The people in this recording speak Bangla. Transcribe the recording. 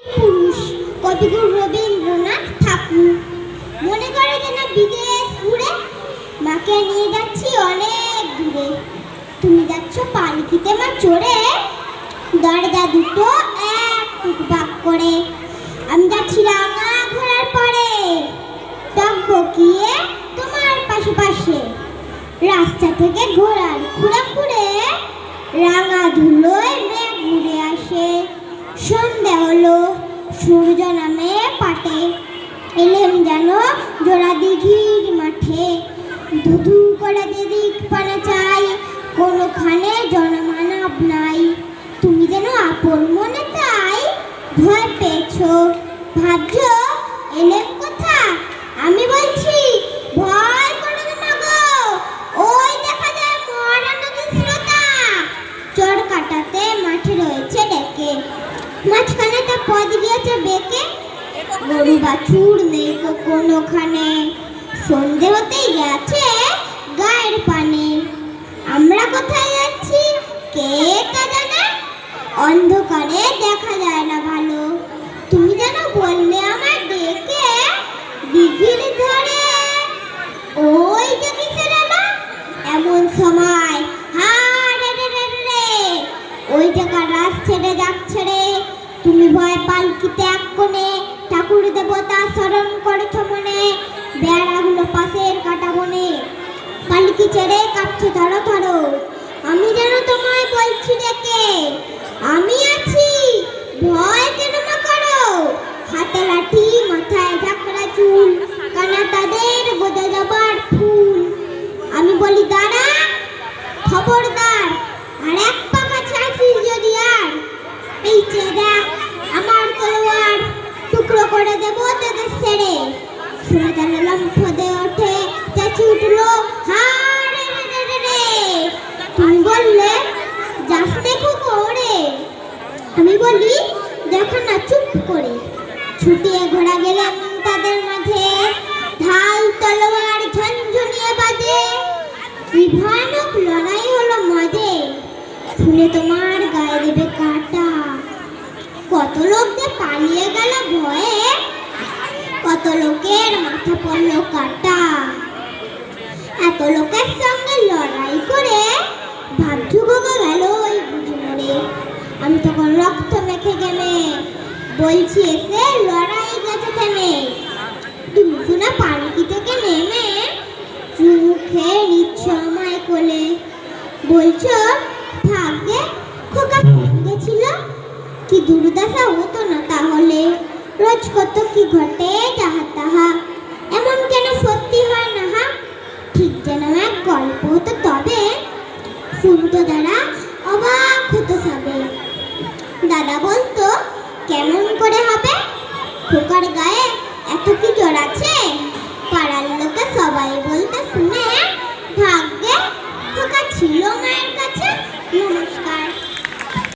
পুরুষ কবিগুরু রবীন্দ্রনাথ ঠাকুর। মনে করে যেন বিদেশ ঘুরে, মাকে নিয়ে যাচ্ছি অনেক দূরে। তুমি যাচ্ছ পালকিতে মা চড়ে, দরজা দুটো এক টুকবাক করে। আমি যাচ্ছি রাঙা ঘোড়ার পরে, টকবকিয়ে তোমার পাশে পাশে। রাস্তা থেকে ঘোড়ার খুঁড়ে খুঁড়ে রাঙা ধুলোয় মেঘ উড়ে আসে। সন্ধে হলো, সূর্য নামে পাটে, এলেম যেন জোড়া দিঘির মাঠে। ধুধু করে দিদিক পানে চাই, কোনোখানে জনমানব নাই। তুমি যেন আপন মনে তাই ভয় পেয়েছো, ভাবছো এলেম কোথা। আমি বলছি ভয় করো না গো, ওই দেখা যায় মরা নদীর স্রোতা। চর কাটাতে মাঠে রয়েছে ডেকে, মাঝখানে তা পদ গিয়েছে বেঁকে। গরু বাছুর নেই কোনোখানে, সন্ধে হতেই গেছে গায়ের পানে। আমরা কোথায় যাচ্ছি কে তা জানে, অন্ধকারে দেখা যায় না ভালো। তুমি যেন বললে আমার ডেকে দিঘির ধারে, ওই যে কিসের এলো এমন সময়। হারে রে রে রে, ওই জায়গা রাস ছেড়ে যাচ্ছে রে। তুমি ভয় পালকিতে এক কোণে, ঠাকুর দেবতা স্মরণ করেছ মনে। বেড়াগুলো পাশের কাটা বনে, পালকি ছেড়ে কাঁপছে ধরো ধরো। আমি যেন তোমায় বলছি ডেকে, আমি আছি ভয় কেন না করো। হাতে লাঠি মাথায় ঝাঁকড়া চুল, কানা তাদের বোঝা যাবার ফুল। আমি বলি দাঁড়া খবরদার, আর এক পাখা ছাড়ছিস যদি আর। এই চেয়ে দেখ আমার তলোয়ার, টুকরো করে দেবো তোদের ছেড়ে। শুনে যেন লম্ফদে ওঠে চেঁচে উঠলো, হারে রে রে রে রে। তুমি বললে যাস দেখো করে, আমি বলি দেখো না চুপ করে। ছুটিয়ে ঘোড়া গেলাম তাদের মাঝে, ঢাল তলোয়ার ঝনঝনিয়ে বাজে। কি ভয়ানক লড়াই হলো মাঝে, শুনে তোমার গায়ে দেবে কাটা। কত লোক যে পালিয়ে গেল ভয়ে, কত লোকের মাথা পড়লো কাটা। এত লোকের সঙ্গে লড়াই করে ভাবছু গোগো গেল ওই বুঝি মরে। আমি তখন রক্ত মেখে গেমে বলছি এসে লড়াই গেছে থেমে। তুমি শুনে পালকি থেকে নেমে চুমুখে নিচ্ছ আমায় কোলে, বলছো থাকবে খোকা সঙ্গে ছিল। কি দুর্দশা হতো না তাহলে, রোজ কত কি ঘটে যাহা তাহা। এমন কেন সত্যি হয় না হা, ঠিক যেন এক গল্প হতো তবে। শুনতো দাদা অবাক হতো সবে। দাদা বলতো কেমন করে হবে, খোকার গায়ে এত কি জোর আছে। পাড়ার লোকে সবাই বলতে শুনে